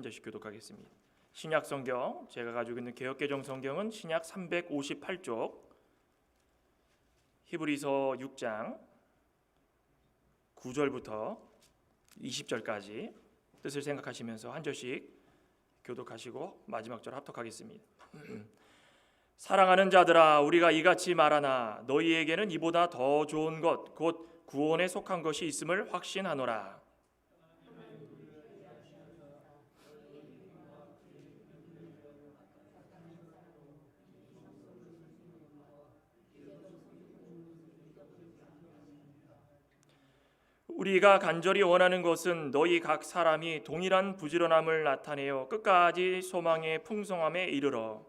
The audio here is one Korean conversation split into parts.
한 절씩 교독하겠습니다. 신약 성경, 제가 가지고 있는 개역개정 성경은 신약 358쪽, 히브리서 6장 9절부터 20절까지 뜻을 생각하시면서 한 절씩 교독하시고 마지막 절 합독하겠습니다. 사랑하는 자들아, 우리가 이같이 말하나 너희에게는 이보다 더 좋은 것 곧 구원에 속한 것이 있음을 확신하노라. 우리가 간절히 원하는 것은 너희 각 사람이 동일한 부지런함을 나타내어 끝까지 소망의 풍성함에 이르러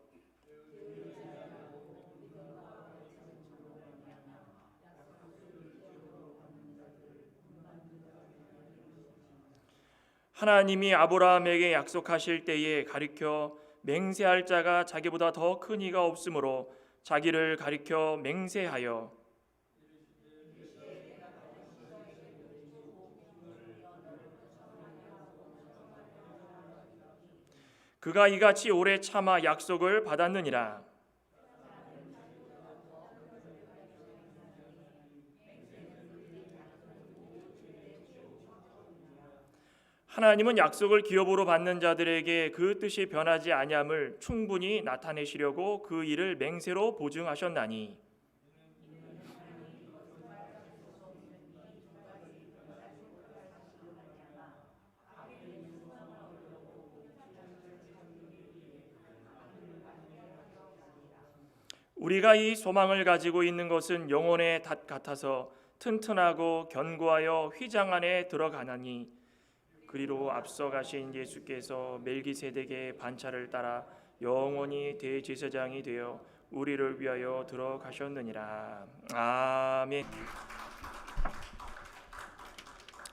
하나님이 아브라함에게 약속하실 때에 가리켜 맹세할 자가 자기보다 더 큰 이가 없으므로 자기를 가리켜 맹세하여 그가 이같이 오래 참아 약속을 받았느니라. 하나님은 약속을 기업으로 받는 자들에게 그 뜻이 변하지 아니함을 충분히 나타내시려고 그 일을 맹세로 보증하셨나니 우리가 이 소망을 가지고 있는 것은 영혼의 닷 같아서 튼튼하고 견고하여 휘장 안에 들어가나니 그리로 앞서가신 예수께서 멜기세덱의 반차를 따라 영원히 대제사장이 되어 우리를 위하여 들어가셨느니라. 아멘.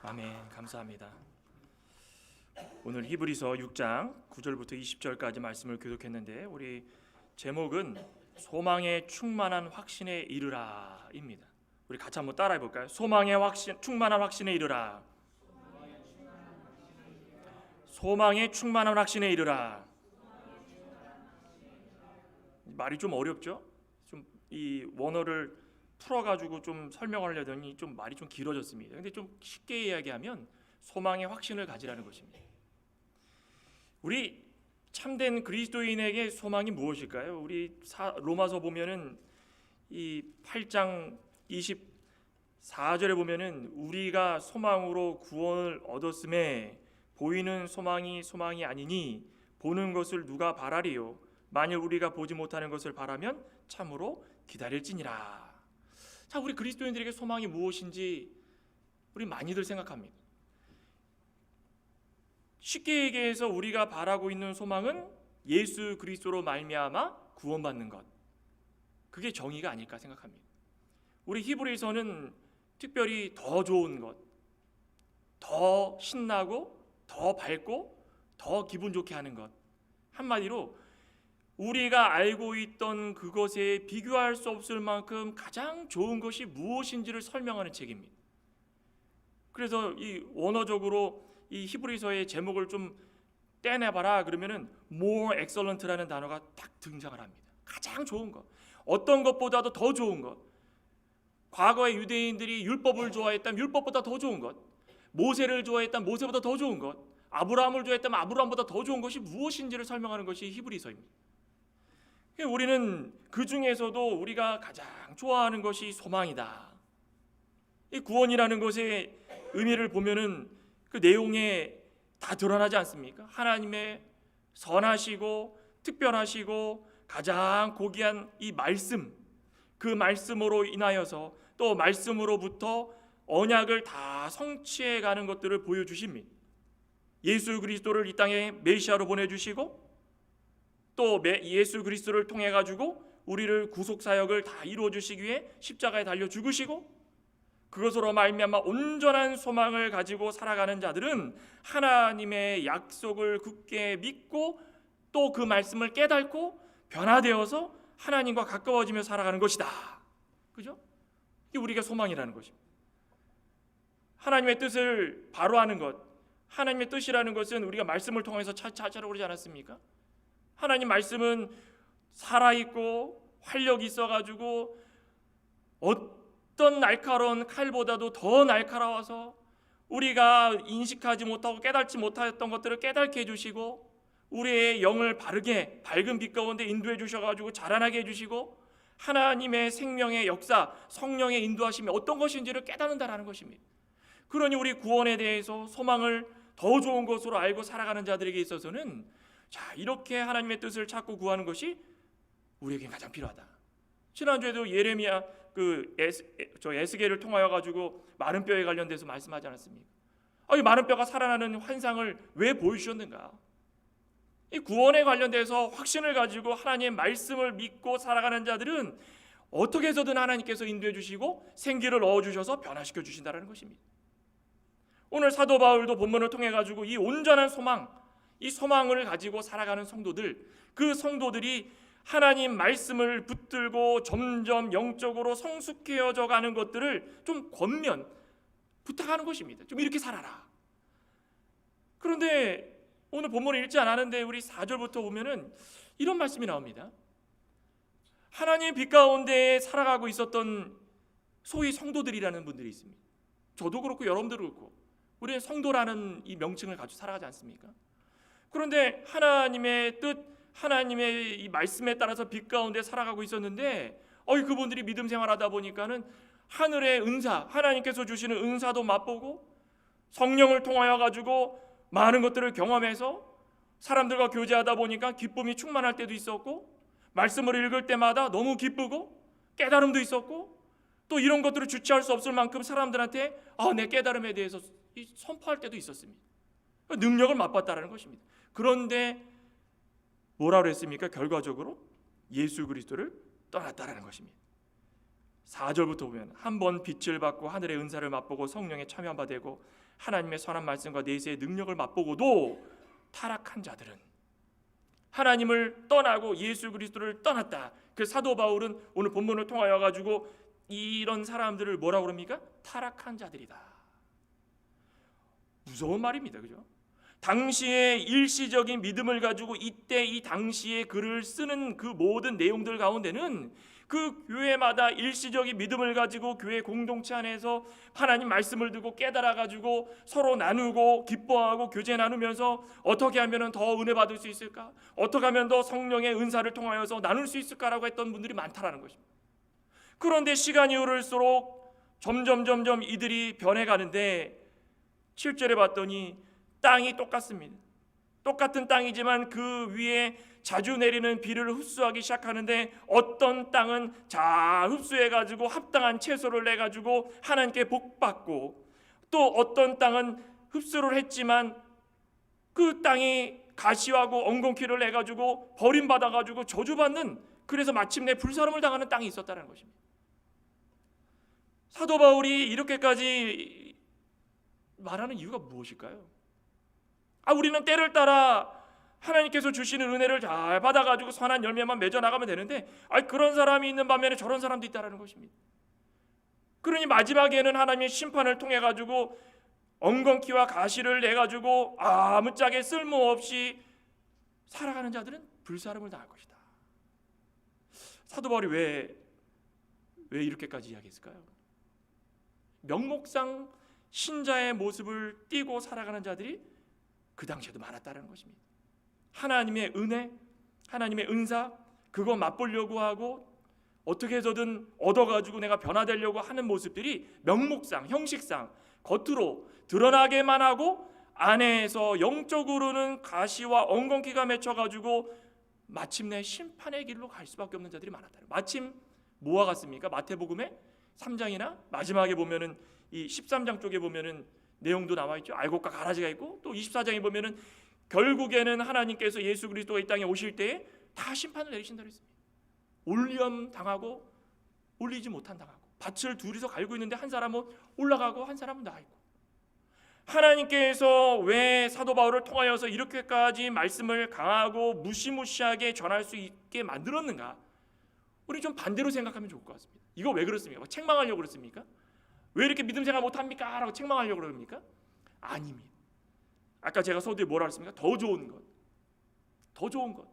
아멘. 감사합니다. 오늘 히브리서 6장 9절부터 20절까지 말씀을 교독했는데 우리 제목은 소망에 충만한 확신에 이르라입니다. 우리 같이 한번 따라해 볼까요? 소망의 충만한 확신에 이르라. 소망에 충만한 확신에 이르라. 말이 좀 어렵죠? 좀 이 원어를 풀어가지고 좀 설명하려더니 좀 말이 좀 길어졌습니다. 근데 좀 쉽게 이야기하면 소망의 확신을 가지라는 것입니다. 우리 참된 그리스도인에게 소망이 무엇일까요? 우리 로마서 보면은 이 8장 24절에 보면은 우리가 소망으로 구원을 얻었음에 보이는 소망이 아니니 보는 것을 누가 바라리요? 만일 우리가 보지 못하는 것을 바라면 참으로 기다릴지니라. 자, 우리 그리스도인들에게 소망이 무엇인지 우리 많이들 생각합니다. 쉽게 얘기해서 우리가 바라고 있는 소망은 예수 그리스도로 말미암아 구원받는 것. 그게 정의가 아닐까 생각합니다. 우리 히브리서는 특별히 더 좋은 것, 더 신나고 더 밝고 더 기분 좋게 하는 것, 한마디로 우리가 알고 있던 그것에 비교할 수 없을 만큼 가장 좋은 것이 무엇인지를 설명하는 책입니다. 그래서 이 원어적으로 이 히브리서의 제목을 좀 떼내봐라 그러면은 more excellent라는 단어가 딱 등장을 합니다. 가장 좋은 것, 어떤 것보다도 더 좋은 것. 과거의 유대인들이 율법을 좋아했다면 율법보다 더 좋은 것, 모세를 좋아했다면 모세보다 더 좋은 것, 아브라함을 좋아했다면 아브라함보다 더 좋은 것이 무엇인지를 설명하는 것이 히브리서입니다. 우리는 그 중에서도 우리가 가장 좋아하는 것이 소망이다. 이 구원이라는 것의 의미를 보면은 그 내용에 다 드러나지 않습니까? 하나님의 선하시고 특별하시고 가장 고귀한 이 말씀, 그 말씀으로 인하여서 또 말씀으로부터 언약을 다 성취해 가는 것들을 보여주십니다. 예수 그리스도를 이 땅에 메시아로 보내주시고 또 예수 그리스도를 통해 가지고 우리를 구속 사역을 다 이루어 주시기 위해 십자가에 달려 죽으시고 그것으로 말미암아 온전한 소망을 가지고 살아가는 자들은 하나님의 약속을 굳게 믿고 또 그 말씀을 깨닫고 변화되어서 하나님과 가까워지며 살아가는 것이다. 그죠? 이게 우리가 소망이라는 것입니다. 하나님의 뜻을 바로 하는 것, 하나님의 뜻이라는 것은 우리가 말씀을 통해서 찾으라고 그러지 않았습니까? 하나님 말씀은 살아있고 활력이 있어가지고 어떤 날카로운 칼보다도 더 날카로워서 우리가 인식하지 못하고 깨닫지 못하였던 것들을 깨닫게 해주시고 우리의 영을 바르게 밝은 빛 가운데 인도해 주셔가지고 자라나게 해주시고 하나님의 생명의 역사, 성령의 인도하심이 어떤 것인지를 깨닫는다라는 것입니다. 그러니 우리 구원에 대해서 소망을 더 좋은 것으로 알고 살아가는 자들에게 있어서는 자, 이렇게 하나님의 뜻을 찾고 구하는 것이 우리에게 가장 필요하다. 지난주에도 예레미야 에스겔을 통하여 가지고 마른 뼈에 관련돼서 말씀하지 않았습니까? 이 마른 뼈가 살아나는 환상을 왜 보여주셨는가? 이 구원에 관련돼서 확신을 가지고 하나님의 말씀을 믿고 살아가는 자들은 어떻게 해서든 하나님께서 인도해 주시고 생기를 넣어 주셔서 변화시켜 주신다는 것입니다. 오늘 사도 바울도 본문을 통해 가지고 이 온전한 소망, 이 소망을 가지고 살아가는 성도들, 그 성도들이 하나님 말씀을 붙들고 점점 영적으로 성숙해져 가는 것들을 좀 권면 부탁하는 것입니다. 좀 이렇게 살아라. 그런데 오늘 본문을 읽지 않았는데 우리 4절부터 보면은 이런 말씀이 나옵니다. 하나님의 빛 가운데 살아가고 있었던 소위 성도들이라는 분들이 있습니다. 저도 그렇고 여러분들도 그렇고 우리는 성도라는 이 명칭을 가지고 살아가지 않습니까? 그런데 하나님의 뜻, 하나님의 이 말씀에 따라서 빛 가운데 살아가고 있었는데 그분들이 믿음 생활하다 보니까는 하늘의 은사, 하나님께서 주시는 은사도 맛보고 성령을 통하여 가지고 많은 것들을 경험해서 사람들과 교제하다 보니까 기쁨이 충만할 때도 있었고 말씀을 읽을 때마다 너무 기쁘고 깨달음도 있었고 또 이런 것들을 주체할 수 없을 만큼 사람들한테 내 깨달음에 대해서 선포할 때도 있었습니다. 능력을 맛봤다라는 것입니다. 그런데 뭐라고 했습니까? 결과적으로 예수 그리스도를 떠났다라는 것입니다. 4절부터 보면 한번 빛을 받고 하늘의 은사를 맛보고 성령에 참여한 바 되고 하나님의 선한 말씀과 내세의 능력을 맛보고도 타락한 자들은 하나님을 떠나고 예수 그리스도를 떠났다. 그 사도 바울은 오늘 본문을 통하여 가지고 이런 사람들을 뭐라고 그럽니까? 타락한 자들이다. 무서운 말입니다. 그죠? 당시의 일시적인 믿음을 가지고 이때 이 당시의 글을 쓰는 그 모든 내용들 가운데는 그 교회마다 일시적인 믿음을 가지고 교회 공동체 안에서 하나님 말씀을 듣고 깨달아 가지고 서로 나누고 기뻐하고 교제 나누면서 어떻게 하면 더 은혜 받을 수 있을까? 어떻게 하면 더 성령의 은사를 통하여서 나눌 수 있을까라고 했던 분들이 많다라는 것입니다. 그런데 시간이 흐를수록 점점 이들이 변해가는데 7절에 봤더니 땅이 똑같습니다. 똑같은 땅이지만 그 위에 자주 내리는 비를 흡수하기 시작하는데 어떤 땅은 잘 흡수해가지고 합당한 채소를 내가지고 하나님께 복받고 또 어떤 땅은 흡수를 했지만 그 땅이 가시하고 엉겅퀴를 내가지고 버림받아가지고 저주받는 그래서 마침내 불사름을 당하는 땅이 있었다는 것입니다. 사도 바울이 이렇게까지 말하는 이유가 무엇일까요? 우리는 때를 따라 하나님께서 주시는 은혜를 잘 받아가지고 선한 열매만 맺어 나가면 되는데 그런 사람이 있는 반면에 저런 사람도 있다는 것입니다. 그러니 마지막에는 하나님의 심판을 통해 가지고 엉겅퀴와 가시를 내 가지고 아무짝에 쓸모없이 살아가는 자들은 불사름을 당할 것이다. 사도 바울이 왜 이렇게까지 이야기했을까요? 명목상 신자의 모습을 띠고 살아가는 자들이 그 당시에도 많았다는 것입니다. 하나님의 은혜, 하나님의 은사 그거 맛보려고 하고 어떻게 해서든 얻어가지고 내가 변화되려고 하는 모습들이 명목상, 형식상 겉으로 드러나게만 하고 안에서 영적으로는 가시와 엉겅퀴가 맺혀가지고 마침내 심판의 길로 갈 수밖에 없는 자들이 많았다. 마침 뭐와 같습니까? 마태복음의 3장이나 마지막에 보면은 이 13장 쪽에 보면은 내용도 나와 있죠. 알곡과 가라지가 있고 또 24장에 보면은 결국에는 하나님께서 예수 그리스도가 이 땅에 오실 때에 다 심판을 내리신다고 했습니다. 올리엄 당하고 올리지 못한 당하고 밭을 둘이서 갈고 있는데 한 사람은 올라가고 한 사람은 나와 있고 하나님께서 왜 사도 바울을 통하여서 이렇게까지 말씀을 강하고 무시무시하게 전할 수 있게 만들었는가? 우리 좀 반대로 생각하면 좋을 것 같습니다. 이거 왜 그렇습니까? 책망하려고 그렇습니까? 왜 이렇게 믿음 생활 못합니까? 라고 책망하려고 그럽니까? 아닙니다. 아까 제가 서두에 뭐라 했습니까? 더 좋은 것, 더 좋은 것.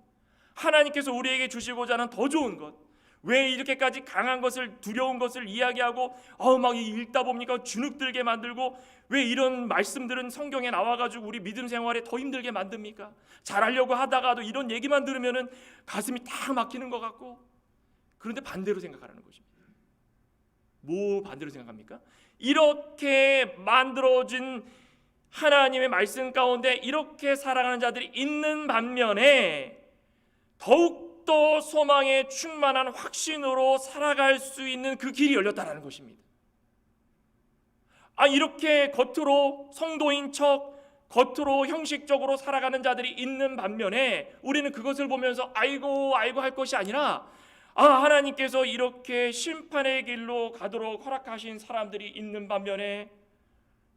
하나님께서 우리에게 주시고자 하는 더 좋은 것. 왜 이렇게까지 강한 것을, 두려운 것을 이야기하고 막 읽다 보니까 주눅들게 만들고, 왜 이런 말씀들은 성경에 나와가지고 우리 믿음 생활에 더 힘들게 만듭니까? 잘하려고 하다가도 이런 얘기만 들으면은 가슴이 딱 막히는 것 같고. 그런데 반대로 생각하라는 것입니다. 뭐 반대로 생각합니까? 이렇게 만들어진 하나님의 말씀 가운데 이렇게 살아가는 자들이 있는 반면에 더욱더 소망에 충만한 확신으로 살아갈 수 있는 그 길이 열렸다는 것입니다. 이렇게 겉으로 성도인 척, 겉으로 형식적으로 살아가는 자들이 있는 반면에 우리는 그것을 보면서 아이고 할 것이 아니라, 하나님께서 이렇게 심판의 길로 가도록 허락하신 사람들이 있는 반면에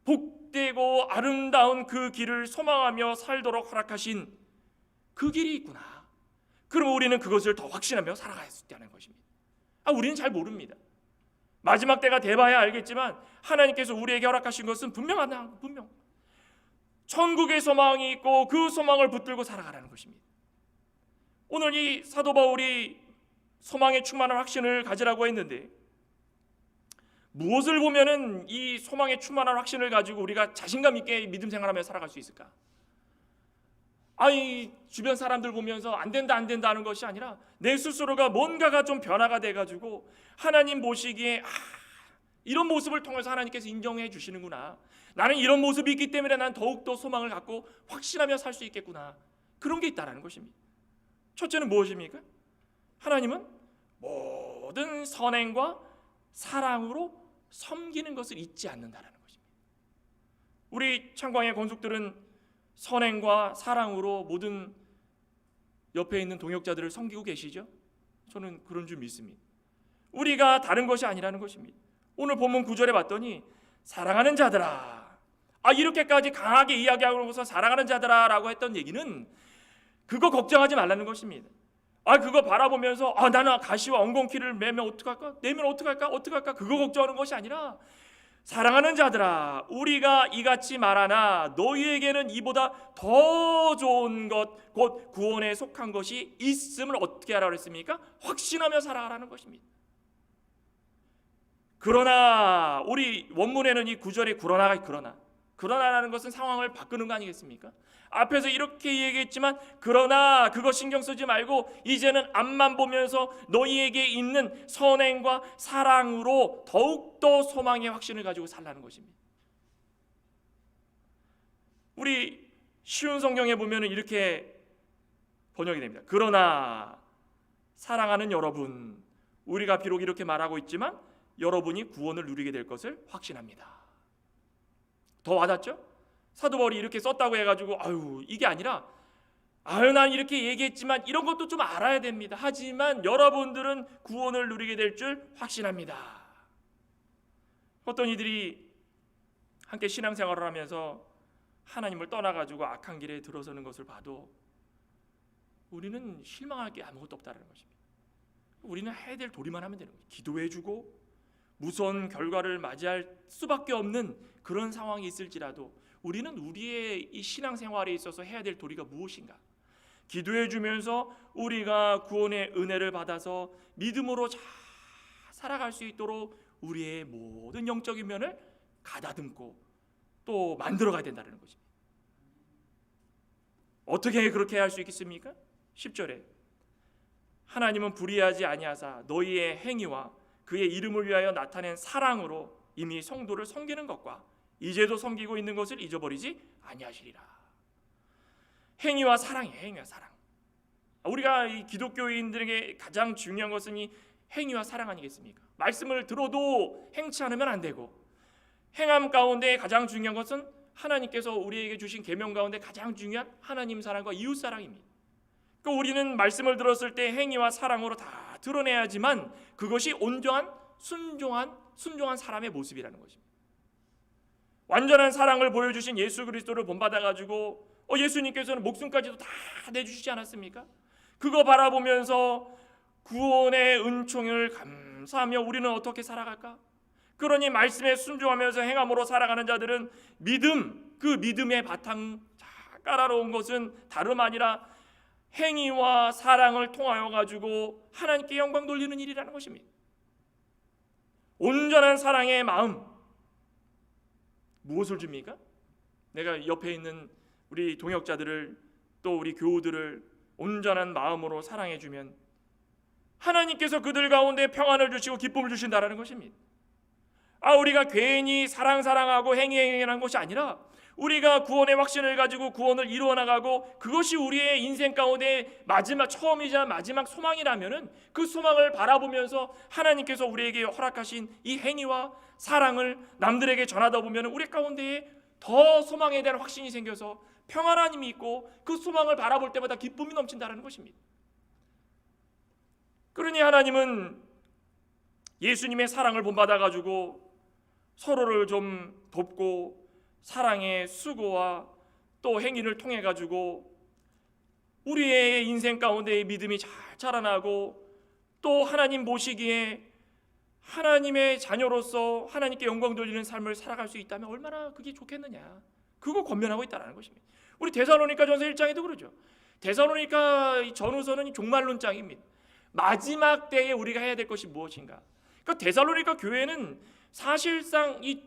복되고 아름다운 그 길을 소망하며 살도록 허락하신 그 길이 있구나. 그럼 우리는 그것을 더 확신하며 살아가야 하는 것입니다. 우리는 잘 모릅니다. 마지막 때가 돼봐야 알겠지만 하나님께서 우리에게 허락하신 것은 분명하다. 분명. 천국의 소망이 있고 그 소망을 붙들고 살아가라는 것입니다. 오늘 이 사도 바울이 소망에 충만한 확신을 가지라고 했는데, 무엇을 보면은 이 소망에 충만한 확신을 가지고 우리가 자신감 있게 믿음 생활하며 살아갈 수 있을까? 주변 사람들 보면서 안 된다 하는 것이 아니라 내 스스로가 뭔가가 좀 변화가 돼가지고 하나님 보시기에 이런 모습을 통해서 하나님께서 인정해 주시는구나. 나는 이런 모습이 있기 때문에 난 더욱더 소망을 갖고 확신하며 살 수 있겠구나. 그런 게 있다는 것입니다. 첫째는 무엇입니까? 하나님은 모든 선행과 사랑으로 섬기는 것을 잊지 않는다는 것입니다. 우리 창광의 권속들은 선행과 사랑으로 모든 옆에 있는 동역자들을 섬기고 계시죠? 저는 그런 줄 믿습니다. 우리가 다른 것이 아니라는 것입니다. 오늘 본문 9절에 봤더니 사랑하는 자들아, 이렇게까지 강하게 이야기하고서 사랑하는 자들아 라고 했던 얘기는 그거 걱정하지 말라는 것입니다. 그거 바라보면서 나는 가시와 엉겅퀴를 매면 어떡할까? 내면 어떡할까? 그거 걱정하는 것이 아니라, 사랑하는 자들아, 우리가 이같이 말하나 너희에게는 이보다 더 좋은 것, 곧 구원에 속한 것이 있음을 어떻게 하라고 했습니까? 확신하며 살아가라는 것입니다. 그러나 우리 원문에는 이 9절에 그러나라는 것은 상황을 바꾸는 거 아니겠습니까? 앞에서 이렇게 얘기했지만 그러나 그거 신경 쓰지 말고 이제는 앞만 보면서 너희에게 있는 선행과 사랑으로 더욱더 소망의 확신을 가지고 살라는 것입니다. 우리 쉬운 성경에 보면 이렇게 번역이 됩니다. 그러나 사랑하는 여러분, 우리가 비록 이렇게 말하고 있지만 여러분이 구원을 누리게 될 것을 확신합니다. 더 와닿죠? 사도 바울이 이렇게 썼다고 해가지고 이게 아니라 난 이렇게 얘기했지만 이런 것도 좀 알아야 됩니다. 하지만 여러분들은 구원을 누리게 될 줄 확신합니다. 어떤 이들이 함께 신앙생활을 하면서 하나님을 떠나가지고 악한 길에 들어서는 것을 봐도 우리는 실망할 게 아무것도 없다는 것입니다. 우리는 해야 될 도리만 하면 되는 거예요. 기도해주고 무서운 결과를 맞이할 수밖에 없는 그런 상황이 있을지라도 우리는 우리의 이 신앙생활에 있어서 해야 될 도리가 무엇인가? 기도해주면서 우리가 구원의 은혜를 받아서 믿음으로 잘 살아갈 수 있도록 우리의 모든 영적인 면을 가다듬고 또 만들어가야 된다는 것입니다. 어떻게 그렇게 할 수 있겠습니까? 10절에 하나님은 불의하지 아니하사 너희의 행위와 그의 이름을 위하여 나타낸 사랑으로 이미 성도를 섬기는 것과 이제도 섬기고 있는 것을 잊어버리지 아니하시리라. 행위와 사랑이에요. 행위와 사랑. 우리가 이 기독교인들에게 가장 중요한 것은 이 행위와 사랑 아니겠습니까? 말씀을 들어도 행치 않으면 안 되고, 행함 가운데 가장 중요한 것은 하나님께서 우리에게 주신 계명 가운데 가장 중요한 하나님 사랑과 이웃 사랑입니다. 그러니까 우리는 말씀을 들었을 때 행위와 사랑으로 다 드러내야지만 그것이 온전한 순종한 사람의 모습이라는 것입니다. 완전한 사랑을 보여주신 예수 그리스도를 본받아가지고 예수님께서는 목숨까지도 다 내주시지 않았습니까? 그거 바라보면서 구원의 은총을 감사하며 우리는 어떻게 살아갈까? 그러니 말씀에 순종하면서 행함으로 살아가는 자들은 믿음, 그 믿음의 바탕 잘 깔아놓은 것은 다름 아니라 행위와 사랑을 통하여 가지고 하나님께 영광 돌리는 일이라는 것입니다. 온전한 사랑의 마음 무엇을 줍니까? 내가 옆에 있는 우리 동역자들을 또 우리 교우들을 온전한 마음으로 사랑해 주면 하나님께서 그들 가운데 평안을 주시고 기쁨을 주신다라는 것입니다. 우리가 괜히 사랑하고 행위하는 것이 아니라 우리가 구원의 확신을 가지고 구원을 이루어 나가고 그것이 우리의 인생 가운데 처음이자 마지막 소망이라면은 그 소망을 바라보면서 하나님께서 우리에게 허락하신 이 행위와 사랑을 남들에게 전하다 보면 우리 가운데에 더 소망에 대한 확신이 생겨서 평안함이 있고 그 소망을 바라볼 때마다 기쁨이 넘친다는 것입니다. 그러니 하나님은 예수님의 사랑을 본받아 가지고 서로를 좀 돕고 사랑의 수고와 또 행위를 통해 가지고 우리의 인생 가운데 믿음이 잘 자라나고 또 하나님 보시기에 하나님의 자녀로서 하나님께 영광 돌리는 삶을 살아갈 수 있다면 얼마나 그게 좋겠느냐, 그거 권면하고 있다는 것입니다. 우리 데살로니가전서 1장에도 그러죠. 데살로니가 전후서는 종말론장입니다. 마지막 때에 우리가 해야 될 것이 무엇인가. 그러니까 데살로니가 교회는 사실상 이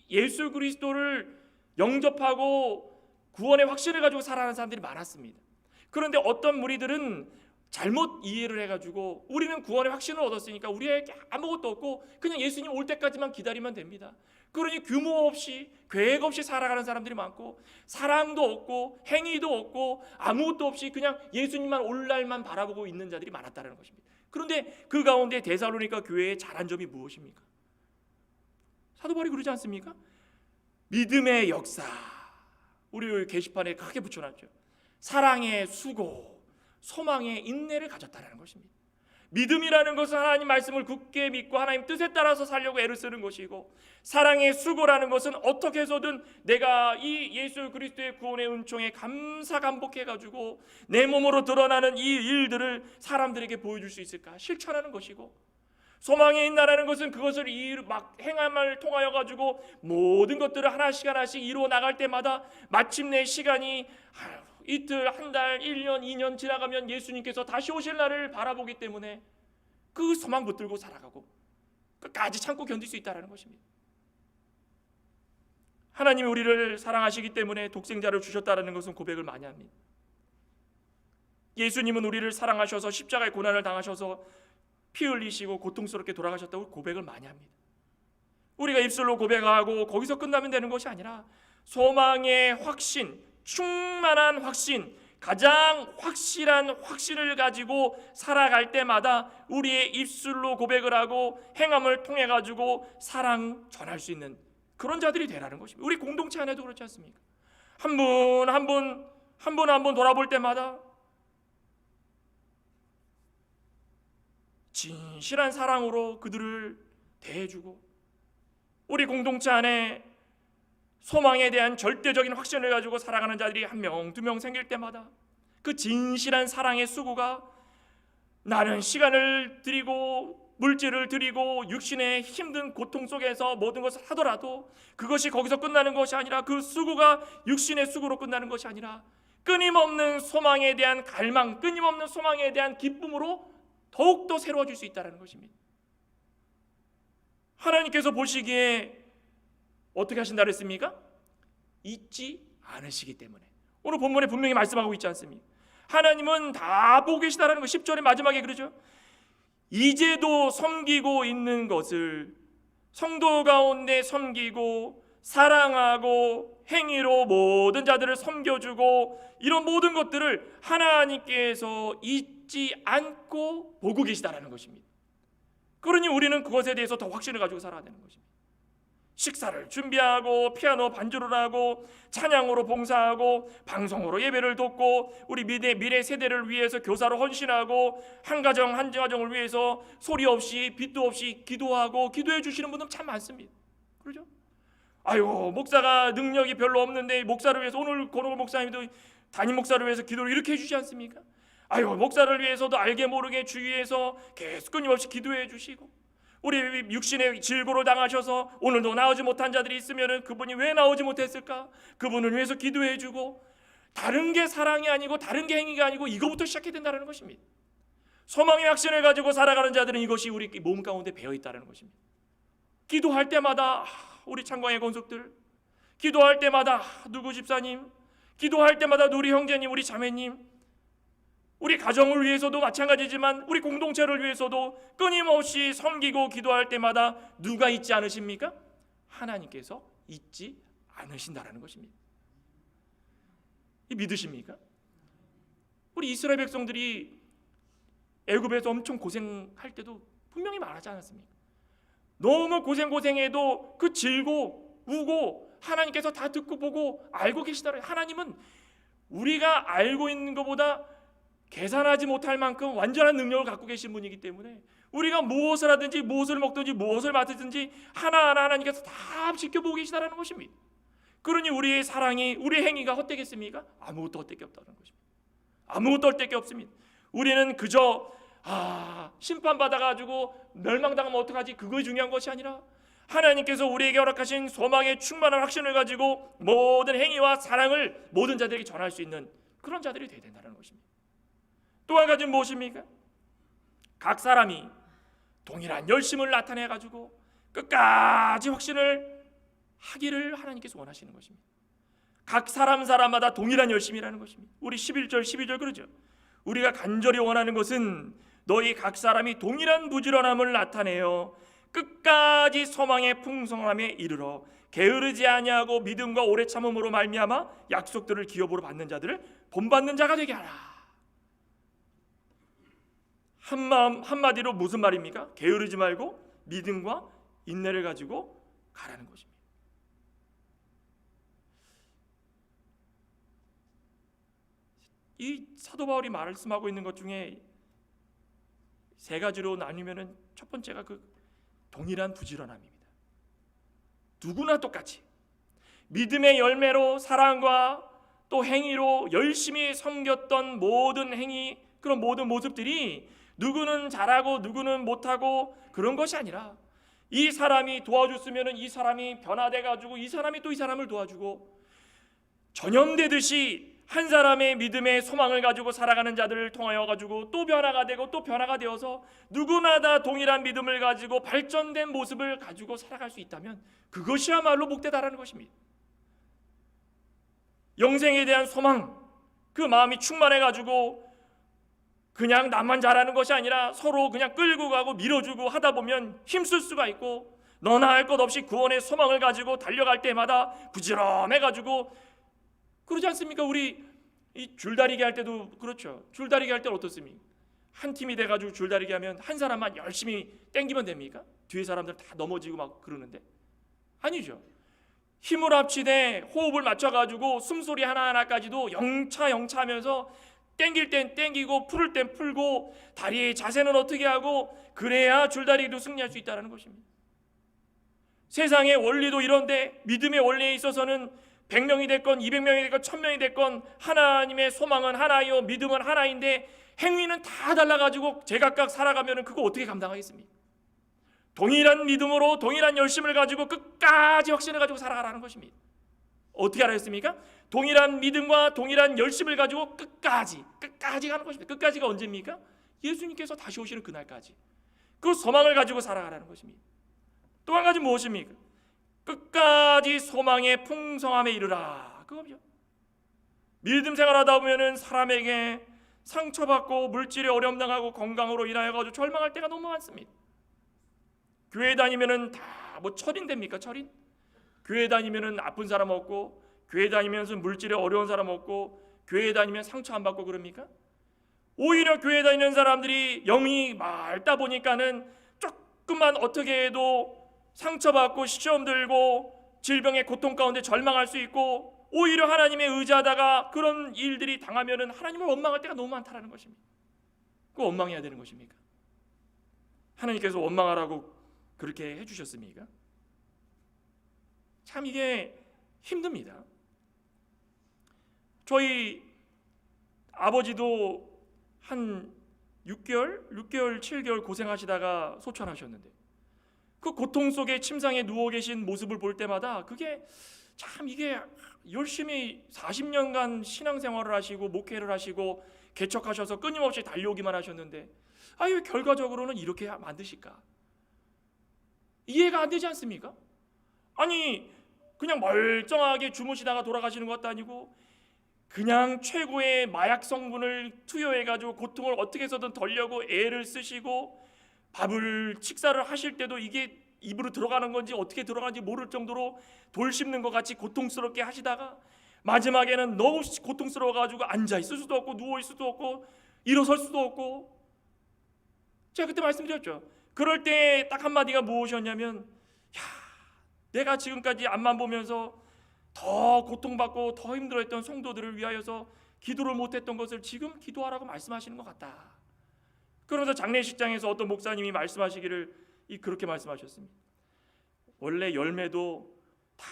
예수 그리스도를 영접하고 구원의 확신을 가지고 살아가는 사람들이 많았습니다. 그런데 어떤 무리들은 잘못 이해를 해가지고 우리는 구원의 확신을 얻었으니까 우리에게 아무것도 없고 그냥 예수님 올 때까지만 기다리면 됩니다. 그러니 규모 없이 계획 없이 살아가는 사람들이 많고 사랑도 없고 행위도 없고 아무것도 없이 그냥 예수님만 올 날만 바라보고 있는 자들이 많았다는 것입니다. 그런데 그 가운데 데살로니가 교회의 잘한 점이 무엇입니까? 사도 바울이 그러지 않습니까? 믿음의 역사, 우리 게시판에 크게 붙여놨죠. 사랑의 수고, 소망의 인내를 가졌다는 것입니다. 믿음이라는 것은 하나님 말씀을 굳게 믿고 하나님 뜻에 따라서 살려고 애를 쓰는 것이고, 사랑의 수고라는 것은 어떻게 해서든 내가 이 예수 그리스도의 구원의 은총에 감사감복해가지고 내 몸으로 드러나는 이 일들을 사람들에게 보여줄 수 있을까 실천하는 것이고, 소망의 인내라는 것은 그것을 행함을 통하여 가지고 모든 것들을 하나씩 이루어 나갈 때마다 마침내 시간이 이틀, 한 달, 1년, 2년 지나가면 예수님께서 다시 오실 날을 바라보기 때문에 그 소망 붙들고 살아가고 끝까지 참고 견딜 수 있다는 것입니다. 하나님이 우리를 사랑하시기 때문에 독생자를 주셨다는 것은 고백을 많이 합니다. 예수님은 우리를 사랑하셔서 십자가의 고난을 당하셔서 피 흘리시고 고통스럽게 돌아가셨다고 고백을 많이 합니다. 우리가 입술로 고백하고 거기서 끝나면 되는 것이 아니라 소망의 확신, 충만한 확신, 가장 확실한 확신을 가지고 살아갈 때마다 우리의 입술로 고백을 하고 행함을 통해 가지고 사랑 전할 수 있는 그런 자들이 되라는 것입니다. 우리 공동체 안에도 그렇지 않습니까? 한 분 한 분 돌아볼 때마다 진실한 사랑으로 그들을 대해주고, 우리 공동체 안에 소망에 대한 절대적인 확신을 가지고 살아가는 자들이 한 명, 두 명 생길 때마다 그 진실한 사랑의 수고가 나는 시간을 들이고 물질을 들이고 육신의 힘든 고통 속에서 모든 것을 하더라도 그것이 거기서 끝나는 것이 아니라, 그 수고가 육신의 수고로 끝나는 것이 아니라 끊임없는 소망에 대한 갈망, 끊임없는 소망에 대한 기쁨으로 더욱더 새로워질 수 있다는 것입니다. 하나님께서 보시기에 어떻게 하신다 그랬습니까? 잊지 않으시기 때문에. 오늘 본문에 분명히 말씀하고 있지 않습니까? 하나님은 다 보고 계시다라는 거 10절의 마지막에 그러죠. 이제도 섬기고 있는 것을 성도 가운데 섬기고 사랑하고 행위로 모든 자들을 섬겨주고 이런 모든 것들을 하나님께서 잊지 않고 보고 계시다라는 것입니다. 그러니 우리는 그것에 대해서 더 확신을 가지고 살아야 되는 것입니다. 식사를 준비하고 피아노 반주를 하고 찬양으로 봉사하고 방송으로 예배를 돕고 우리 미래 세대를 위해서 교사로 헌신하고 한 가정 한 가정을 위해서 소리 없이 빚도 없이 기도하고 기도해 주시는 분들 참 많습니다. 그렇죠? 아유, 목사가 능력이 별로 없는데 목사를 위해서, 오늘 고노 목사님도 담임 목사를 위해서 기도를 이렇게 해주지 않습니까? 아유, 목사를 위해서도 알게 모르게 주위에서 계속 끊임없이 기도해 주시고, 우리 육신의 질고를 당하셔서 오늘도 나오지 못한 자들이 있으면 그분이 왜 나오지 못했을까? 그분을 위해서 기도해 주고, 다른 게 사랑이 아니고 다른 게 행위가 아니고 이거부터 시작해야 된다는 것입니다. 소망의 확신을 가지고 살아가는 자들은 이것이 우리 몸 가운데 배어 있다는 것입니다. 기도할 때마다 우리 창광의 권속들, 기도할 때마다 누구 집사님, 기도할 때마다 우리 형제님, 우리 자매님, 우리 가정을 위해서도 마찬가지지만 우리 공동체를 위해서도 끊임없이 섬기고 기도할 때마다 누가 잊지 않으십니까? 하나님께서 잊지 않으신다라는 것입니다. 이 믿으십니까? 우리 이스라엘 백성들이 애굽에서 엄청 고생할 때도 분명히 말하지 않았습니까? 너무 고생해도 그 질고 우고 하나님께서 다 듣고 보고 알고 계시더라고요. 하나님은 우리가 알고 있는 것보다 계산하지 못할 만큼 완전한 능력을 갖고 계신 분이기 때문에 우리가 무엇을 하든지 무엇을 먹든지 무엇을 맡든지 하나하나 하나님께서 다 지켜보고 계시다는 것입니다. 그러니 우리의 사랑이, 우리의 행위가 헛되겠습니까? 아무것도 헛되게 없다는 것입니다. 아무것도 헛되게 없습니다. 우리는 그저 심판받아가지고 멸망당하면 어떡하지? 그거 중요한 것이 아니라 하나님께서 우리에게 허락하신 소망의 충만한 확신을 가지고 모든 행위와 사랑을 모든 자들에게 전할 수 있는 그런 자들이 되어야 된다는 것입니다. 또 한 가지는 무엇입니까? 각 사람이 동일한 열심을 나타내가지고 끝까지 확신을 하기를 하나님께서 원하시는 것입니다. 각 사람마다 동일한 열심이라는 것입니다. 우리 11절 12절 그러죠. 우리가 간절히 원하는 것은 너희 각 사람이 동일한 부지런함을 나타내어 끝까지 소망의 풍성함에 이르러 게으르지 아니하고 믿음과 오래 참음으로 말미암아 약속들을 기업으로 받는 자들을 본받는 자가 되게 하라. 한마디로 무슨 말입니까? 게으르지 말고 믿음과 인내를 가지고 가라는 것입니다. 이 사도 바울이 말씀하고 있는 것 중에 세 가지로 나뉘면은 첫 번째가 그 동일한 부지런함입니다. 누구나 똑같이 믿음의 열매로 사랑과 또 행위로 열심히 섬겼던 모든 행위, 그런 모든 모습들이 누구는 잘하고 누구는 못하고 그런 것이 아니라 이 사람이 도와줬으면 이 사람이 변화돼가지고 이 사람이 또 이 사람을 도와주고 전염되듯이 한 사람의 믿음의 소망을 가지고 살아가는 자들을 통하여 가지고 또 변화가 되고 또 변화가 되어서 누구나 다 동일한 믿음을 가지고 발전된 모습을 가지고 살아갈 수 있다면 그것이야말로 복되다라는 것입니다. 영생에 대한 소망, 그 마음이 충만해 가지고 그냥 나만 잘하는 것이 아니라 서로 그냥 끌고 가고 밀어주고 하다 보면 힘쓸 수가 있고 너나 할 것 없이 구원의 소망을 가지고 달려갈 때마다 부지런해 가지고 그러지 않습니까? 우리 이 줄다리기 할 때도 그렇죠. 줄다리기 할 때는 어떻습니까? 한 팀이 돼가지고 줄다리기 하면 한 사람만 열심히 땡기면 됩니까? 뒤에 사람들 다 넘어지고 막 그러는데 아니죠. 힘을 합치되 호흡을 맞춰가지고 숨소리 하나하나까지도 영차하면서 땡길 땐 땡기고 풀을 땐 풀고 다리의 자세는 어떻게 하고 그래야 줄다리기도 승리할 수 있다는 것입니다. 세상의 원리도 이런데 믿음의 원리에 있어서는 100명이 됐건 200명이 됐건 1000명이 됐건 하나님의 소망은 하나요, 믿음은 하나인데 행위는 다 달라가지고 제각각 살아가면 그거 어떻게 감당하겠습니까? 동일한 믿음으로 동일한 열심을 가지고 끝까지 확신을 가지고 살아가라는 것입니다. 어떻게 하겠습니까? 동일한 믿음과 동일한 열심을 가지고 끝까지 가는 것입니다. 끝까지가 언제입니까? 예수님께서 다시 오시는 그날까지 그 소망을 가지고 살아가라는 것입니다. 또 한 가지 무엇입니까? 끝까지 소망의 풍성함에 이르라. 그거죠. 믿음 생활하다 보면은 사람에게 상처받고 물질에 어려움 당하고 건강으로 인하여 가지고 절망할 때가 너무 많습니다. 교회 다니면은 다 뭐 철인 됩니까? 철인? 교회 다니면은 아픈 사람 없고 교회 다니면서 물질에 어려운 사람 없고 교회 다니면 상처 안 받고 그럽니까? 오히려 교회 다니는 사람들이 영이 맑다 보니까는 조금만 어떻게 해도 상처받고 시험 들고 질병의 고통 가운데 절망할 수 있고 오히려 하나님에 의지하다가 그런 일들이 당하면은 하나님을 원망할 때가 너무 많다라는 것입니다. 그 원망해야 되는 것입니까? 하나님께서 원망하라고 그렇게 해주셨습니까? 참 이게 힘듭니다. 저희 아버지도 한 6개월, 7개월 고생하시다가 소천하셨는데 그 고통 속에 침상에 누워 계신 모습을 볼 때마다 그게 참 이게 열심히 40년간 신앙생활을 하시고 목회를 하시고 개척하셔서 끊임없이 달려오기만 하셨는데 왜 결과적으로는 이렇게 만드실까? 이해가 안 되지 않습니까? 아니 그냥 멀쩡하게 주무시다가 돌아가시는 것도 아니고 그냥 최고의 마약 성분을 투여해가지고 고통을 어떻게 해서든 덜려고 애를 쓰시고 밥을 식사를 하실 때도 이게 입으로 들어가는 건지 어떻게 들어가는지 모를 정도로 돌 씹는 것 같이 고통스럽게 하시다가 마지막에는 너무 고통스러워가지고 앉아있을 수도 없고 누워있을 수도 없고 일어설 수도 없고, 제가 그때 말씀드렸죠. 그럴 때 딱 한마디가 무엇이었냐면, 내가 지금까지 앞만 보면서 더 고통받고 더 힘들어했던 성도들을 위하여서 기도를 못했던 것을 지금 기도하라고 말씀하시는 것 같다. 그러면서 장례식장에서 어떤 목사님이 말씀하시기를 그렇게 말씀하셨습니다. 원래 열매도 다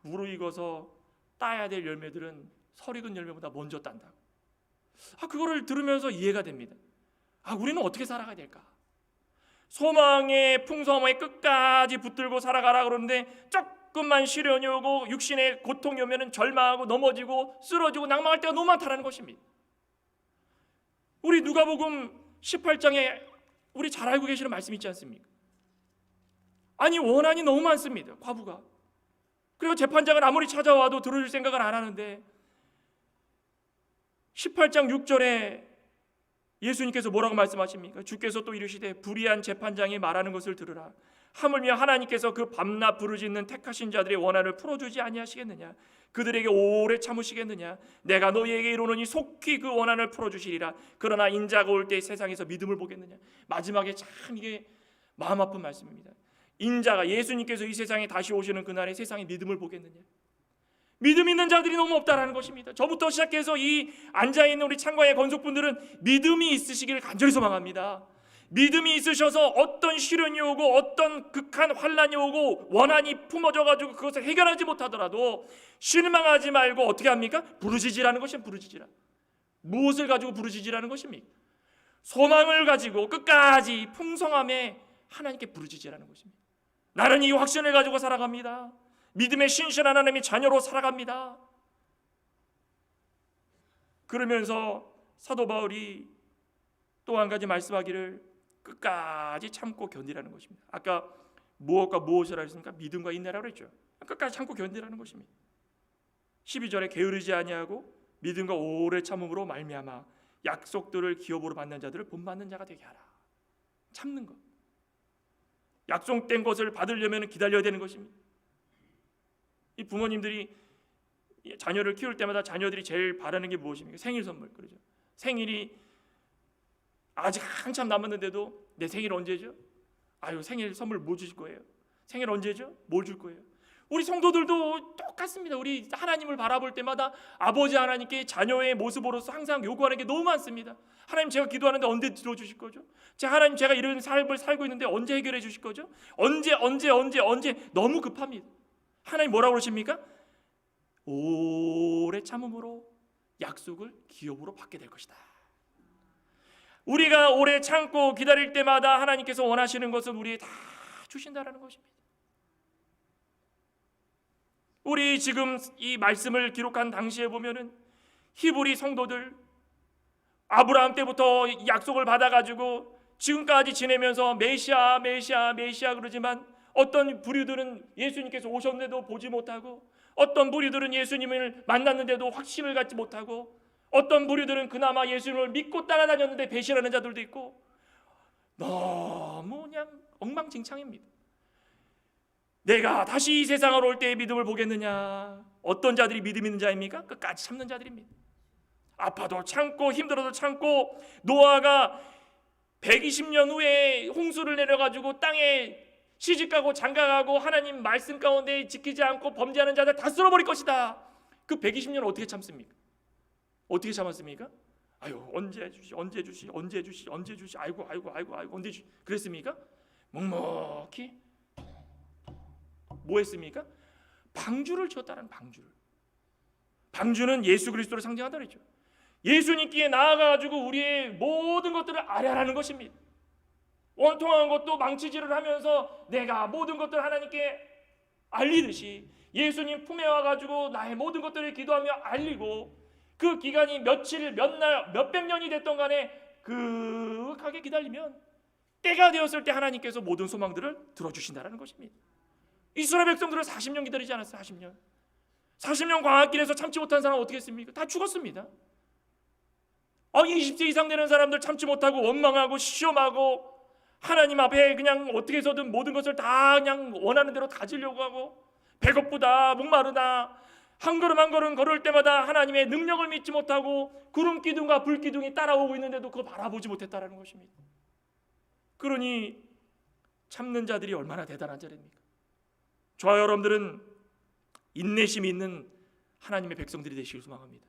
무르익어서 따야 될 열매들은 설익은 열매보다 먼저 딴다. 그거를 들으면서 이해가 됩니다. 우리는 어떻게 살아가야 될까? 소망의 풍성함에 끝까지 붙들고 살아가라 그러는데 조금만 시련이 오고 육신의 고통이 오면 절망하고 넘어지고 쓰러지고 낭망할 때가 너무 많다는 것입니다. 우리 누가복음 18장에 우리 잘 알고 계시는 말씀 있지 않습니까? 원한이 너무 많습니다. 과부가. 그리고 재판장은 아무리 찾아와도 들어줄 생각을 안 하는데 18장 6절에 예수님께서 뭐라고 말씀하십니까? 주께서 또 이르시되 불의한 재판장이 말하는 것을 들으라. 하물며 하나님께서 그 밤낮 부르짖는 택하신 자들의 원한을 풀어주지 아니하시겠느냐? 그들에게 오래 참으시겠느냐? 내가 너희에게 이르노니 속히 그 원한을 풀어주시리라. 그러나 인자가 올 때 세상에서 믿음을 보겠느냐? 마지막에 참 이게 마음 아픈 말씀입니다. 인자가 예수님께서 이 세상에 다시 오시는 그날에 세상에 믿음을 보겠느냐? 믿음 있는 자들이 너무 없다라는 것입니다. 저부터 시작해서 이 앉아있는 우리 창과의 건속분들은 믿음이 있으시기를 간절히 소망합니다. 믿음이 있으셔서 어떤 시련이 오고 어떤 극한 환난이 오고 원한이 품어져가지고 그것을 해결하지 못하더라도 실망하지 말고 어떻게 합니까? 부르짖으라는 것입니다. 부르짖으라. 무엇을 가지고 부르짖으라는 것입니까? 소망을 가지고 끝까지 풍성함에 하나님께 부르짖으라는 것입니다. 나는 이 확신을 가지고 살아갑니다. 믿음의 신실한 하나님의 자녀로 살아갑니다. 그러면서 사도 바울이 또 한 가지 말씀하기를 끝까지 참고 견디라는 것입니다. 아까 무엇과 무엇을 하셨습니까? 믿음과 인내라고 그랬죠. 끝까지 참고 견디라는 것입니다. 12절에 게으르지 아니하고 믿음과 오래 참음으로 말미암아 약속들을 기업으로 받는 자들을 본받는 자가 되게 하라. 참는 것. 약속된 것을 받으려면 기다려야 되는 것입니다. 이 부모님들이 자녀를 키울 때마다 자녀들이 제일 바라는 게 무엇입니까? 생일 선물. 그러죠. 생일이 아직 한참 남았는데도 내 생일 언제죠? 생일 선물 뭐 주실 거예요? 생일 언제죠? 뭘 줄 거예요? 우리 성도들도 똑같습니다. 우리 하나님을 바라볼 때마다 아버지 하나님께 자녀의 모습으로서 항상 요구하는 게 너무 많습니다. 하나님, 제가 기도하는데 언제 들어주실 거죠? 하나님, 제가 이런 삶을 살고 있는데 언제 해결해 주실 거죠? 언제 너무 급합니다. 하나님 뭐라고 그러십니까? 오래 참음으로 약속을 기업으로 받게 될 것이다. 우리가 오래 참고 기다릴 때마다 하나님께서 원하시는 것을 우리에게 다 주신다라는 것입니다. 우리 지금 이 말씀을 기록한 당시에 보면은 히브리 성도들 아브라함 때부터 약속을 받아가지고 지금까지 지내면서 메시아 그러지만 어떤 부류들은 예수님께서 오셨는데도 보지 못하고, 어떤 부류들은 예수님을 만났는데도 확신을 갖지 못하고, 어떤 부류들은 그나마 예수님을 믿고 따라다녔는데 배신하는 자들도 있고, 너무 그냥 엉망진창입니다. 내가 다시 이 세상으로 올 때의 믿음을 보겠느냐? 어떤 자들이 믿음 있는 자입니까? 끝까지 참는 자들입니다. 아파도 참고 힘들어도 참고, 노아가 120년 후에 홍수를 내려가지고 땅에 시집가고 장가가고 하나님 말씀 가운데 지키지 않고 범죄하는 자들 다 쓸어버릴 것이다. 그 120년을 어떻게 참습니까? 어떻게 참았습니까? 언제 주시 아이고 언제 주시 그랬습니까? 묵묵히 뭐 했습니까? 방주를 지었다는 방주를. 방주는 예수 그리스도를 상징한다 그랬죠. 예수님께 나아가지고 우리의 모든 것들을 아뢰라는 것입니다. 원통한 것도 망치질을 하면서 내가 모든 것들을 하나님께 알리듯이 예수님 품에 와가지고 나의 모든 것들을 기도하며 알리고 그 기간이 며칠, 몇 날, 몇백 년이 됐던 간에 그윽하게 기다리면 때가 되었을 때 하나님께서 모든 소망들을 들어주신다는 것입니다. 이스라엘 백성들을 40년 기다리지 않았어요. 40년 광야길에서 참지 못한 사람은 어떻게 했습니까? 다 죽었습니다. 20세 이상 되는 사람들 참지 못하고 원망하고 시험하고 하나님 앞에 그냥 어떻게 해서든 모든 것을 다 그냥 원하는 대로 가지려고 하고 배고프다 목마르다 한 걸음 한 걸음 걸을 때마다 하나님의 능력을 믿지 못하고 구름 기둥과 불 기둥이 따라오고 있는데도 그걸 바라보지 못했다라는 것입니다. 그러니 참는 자들이 얼마나 대단한 자입니까? 저와 여러분들은 인내심이 있는 하나님의 백성들이 되시길 소망합니다.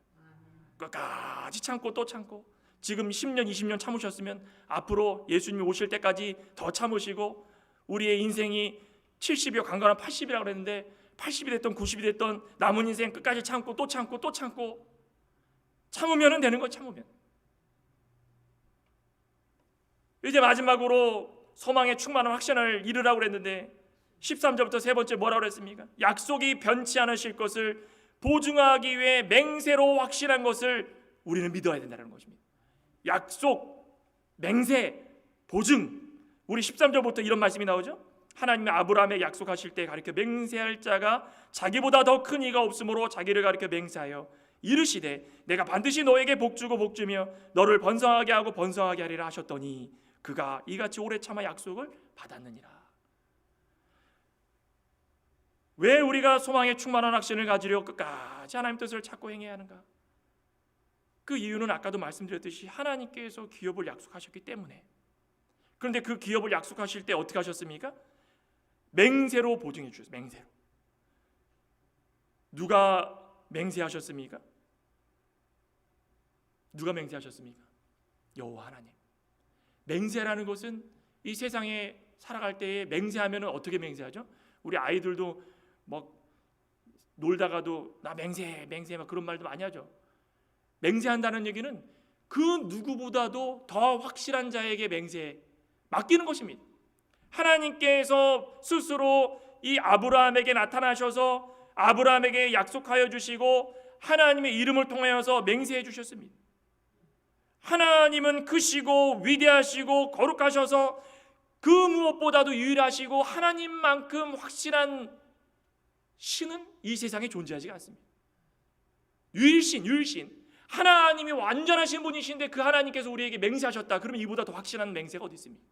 끝까지 참고 또 참고 지금 10년 20년 참으셨으면 앞으로 예수님이 오실 때까지 더 참으시고 우리의 인생이 70이요 강건한 80이라고 그랬는데 80이 됐던 90이 됐던 남은 인생 끝까지 참고 또 참고 또 참고 참으면 되는 거. 참으면 이제 마지막으로 소망의 충만한 확신을 이루라고 그랬는데 13절부터 세 번째 뭐라고 그랬습니까? 약속이 변치 않으실 것을 보증하기 위해 맹세로 확신한 것을 우리는 믿어야 된다는 것입니다. 약속, 맹세, 보증. 우리 13절부터 이런 말씀이 나오죠. 하나님이 아브라함에 약속하실 때 가리켜 맹세할 자가 자기보다 더 큰 이가 없으므로 자기를 가리켜 맹세하여 이르시되 내가 반드시 너에게 복주고 복주며 너를 번성하게 하고 번성하게 하리라 하셨더니 그가 이같이 오래 참아 약속을 받았느니라. 왜 우리가 소망의 충만한 확신을 가지려 끝까지 하나님 뜻을 찾고 행해야 하는가? 그 이유는 아까도 말씀드렸듯이 하나님께서 기업을 약속하셨기 때문에. 그런데 그 기업을 약속하실 때 어떻게 하셨습니까? 맹세로 보증해 주셨어요. 맹세로. 누가 맹세하셨습니까? 누가 맹세하셨습니까? 여호와 하나님. 맹세라는 것은 이 세상에 살아갈 때에 맹세하면 어떻게 맹세하죠? 우리 아이들도 막 놀다가도 나 맹세해 막 그런 말도 많이 하죠. 맹세한다는 얘기는 그 누구보다도 더 확실한 자에게 맹세해 맡기는 것입니다. 하나님께서 스스로 이 아브라함에게 나타나셔서 아브라함에게 약속하여 주시고 하나님의 이름을 통하여서 맹세해 주셨습니다. 하나님은 크시고 위대하시고 거룩하셔서 그 무엇보다도 유일하시고 하나님만큼 확실한 신은 이 세상에 존재하지 않습니다. 유일신 하나님이 완전하신 분이신데 그 하나님께서 우리에게 맹세하셨다. 그러면 이보다 더 확실한 맹세가 어디 있습니까?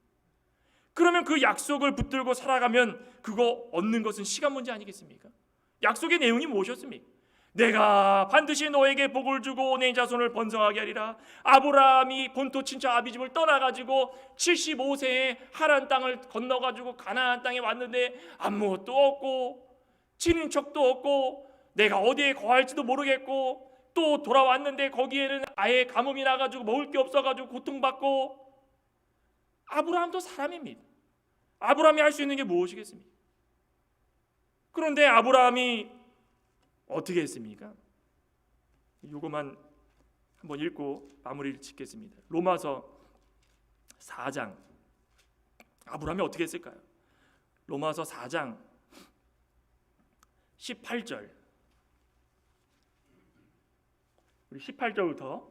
그러면 그 약속을 붙들고 살아가면 그거 얻는 것은 시간 문제 아니겠습니까? 약속의 내용이 무엇이었습니까? 내가 반드시 너에게 복을 주고 내 자손을 번성하게 하리라. 아브라함이 본토 친척 아비집을 떠나가지고 75세에 하란 땅을 건너가지고 가나안 땅에 왔는데 아무것도 없고 친인척도 없고 내가 어디에 거할지도 모르겠고 또 돌아왔는데 거기에는 아예 가뭄이 나가지고 먹을 게 없어가지고 고통받고. 아브라함도 사람입니다. 아브라함이 할 수 있는 게 무엇이겠습니까? 그런데 아브라함이 어떻게 했습니까? 이거만 한번 읽고 마무리를 짓겠습니다. 로마서 4장. 아브라함이 어떻게 했을까요? 로마서 4장 18절. 우리 18절부터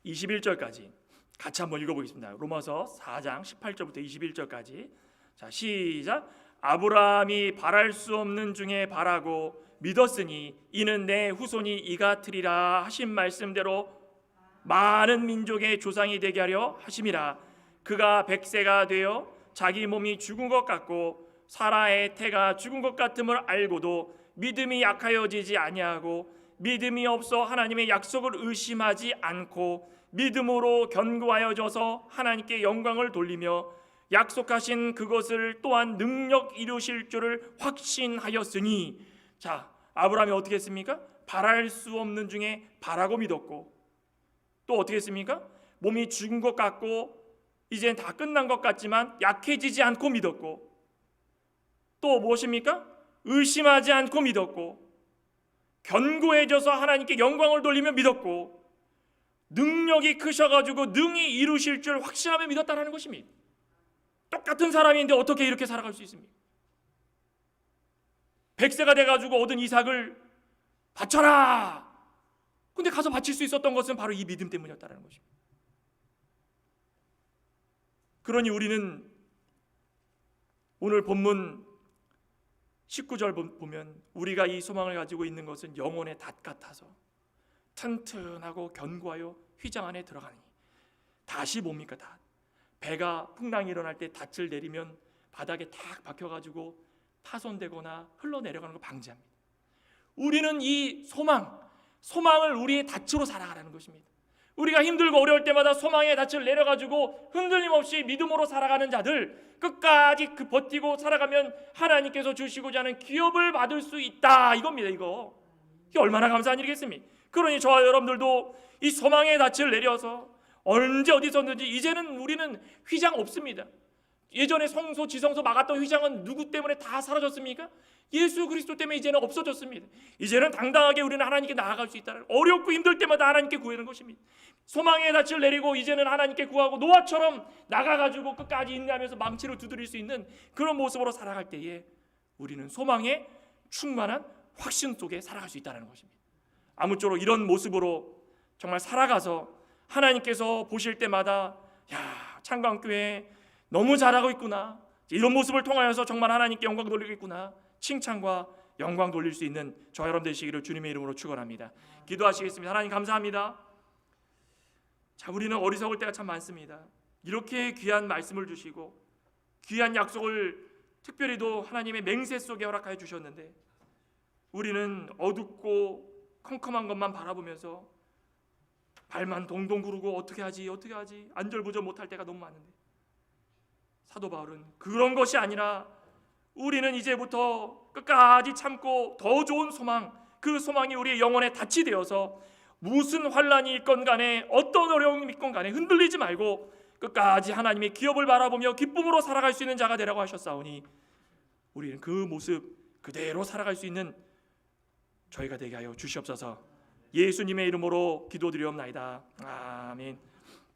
21절까지 같이 한번 읽어보겠습니다. 로마서 4장 18절부터 21절까지. 자, 시작. 아브라함이 바랄 수 없는 중에 바라고 믿었으니 이는 내 후손이 이같으리라 하신 말씀대로 많은 민족의 조상이 되게 하려 하심이라. 그가 100세가 되어 자기 몸이 죽은 것 같고 사라의 태가 죽은 것 같음을 알고도 믿음이 약하여지지 아니하고 믿음이 없어 하나님의 약속을 의심하지 않고 믿음으로 견고하여져서 하나님께 영광을 돌리며 약속하신 그것을 또한 능력 이루실 줄을 확신하였으니. 자, 아브라함이 어떻게 했습니까? 바랄 수 없는 중에 바라고 믿었고 또 어떻게 했습니까? 몸이 죽은 것 같고 이젠 다 끝난 것 같지만 약해지지 않고 믿었고 또 무엇입니까? 의심하지 않고 믿었고 견고해져서 하나님께 영광을 돌리며 믿었고 능력이 크셔가지고 능히 이루실 줄 확신하며 믿었다는 것입니다. 똑같은 사람인데 어떻게 이렇게 살아갈 수 있습니까? 100세가 돼가지고 얻은 이삭을 바쳐라. 근데 가서 바칠 수 있었던 것은 바로 이 믿음 때문이었다는 것입니다. 그러니 우리는 오늘 본문 19절 보면 우리가 이 소망을 가지고 있는 것은 영혼의 닷 같아서 튼튼하고 견고하여 휘장 안에 들어가니. 닷이 뭡니까? 닷. 배가 풍랑이 일어날 때 닷을 내리면 바닥에 탁 박혀가지고 파손되거나 흘러내려가는 걸 방지합니다. 우리는 이 소망을 우리의 닻으로 살아가라는 것입니다. 우리가 힘들고 어려울 때마다 소망의 닻을 내려가지고 흔들림 없이 믿음으로 살아가는 자들, 끝까지 버티고 살아가면 하나님께서 주시고자 하는 기업을 받을 수 있다, 이겁니다. 이게 얼마나 감사한 일이겠습니까? 그러니 저와 여러분들도 이 소망의 닻을 내려서 언제 어디서든지, 이제는 우리는 휘장 없습니다. 예전에 성소 지성소 막았던 휘장은 누구 때문에 다 사라졌습니까? 예수 그리스도 때문에 이제는 없어졌습니다. 이제는 당당하게 우리는 하나님께 나아갈 수 있다는, 어렵고 힘들 때마다 하나님께 구하는 것입니다. 소망의 닻을 내리고 이제는 하나님께 구하고 노아처럼 나가가지고 끝까지 인내하면서 망치로 두드릴 수 있는 그런 모습으로 살아갈 때에 우리는 소망의 충만한 확신 속에 살아갈 수 있다는 것입니다. 아무쪼록 이런 모습으로 정말 살아가서 하나님께서 보실 때마다 야, 창광교회 너무 잘하고 있구나, 이런 모습을 통하여서 정말 하나님께 영광 돌리고 있구나, 칭찬과 영광 돌릴 수 있는 저와 여러분 되시기를 주님의 이름으로 축원합니다. 기도하시겠습니다. 하나님 감사합니다. 자, 우리는 어리석을 때가 참 많습니다. 이렇게 귀한 말씀을 주시고 귀한 약속을 특별히도 하나님의 맹세 속에 허락하여 주셨는데 우리는 어둡고 컴컴한 것만 바라보면서 발만 동동 구르고 어떻게 하지 안절부절 못할 때가 너무 많은데, 사도 바울은 그런 것이 아니라 우리는 이제부터 끝까지 참고 더 좋은 소망, 그 소망이 우리의 영혼의 닻이 되어서 무슨 환난이 있건 간에 어떤 어려움이 있건 간에 흔들리지 말고 끝까지 하나님의 기업을 바라보며 기쁨으로 살아갈 수 있는 자가 되라고 하셨사오니 우리는 그 모습 그대로 살아갈 수 있는 저희가 되게 하여 주시옵소서. 예수님의 이름으로 기도드리옵나이다. 아멘.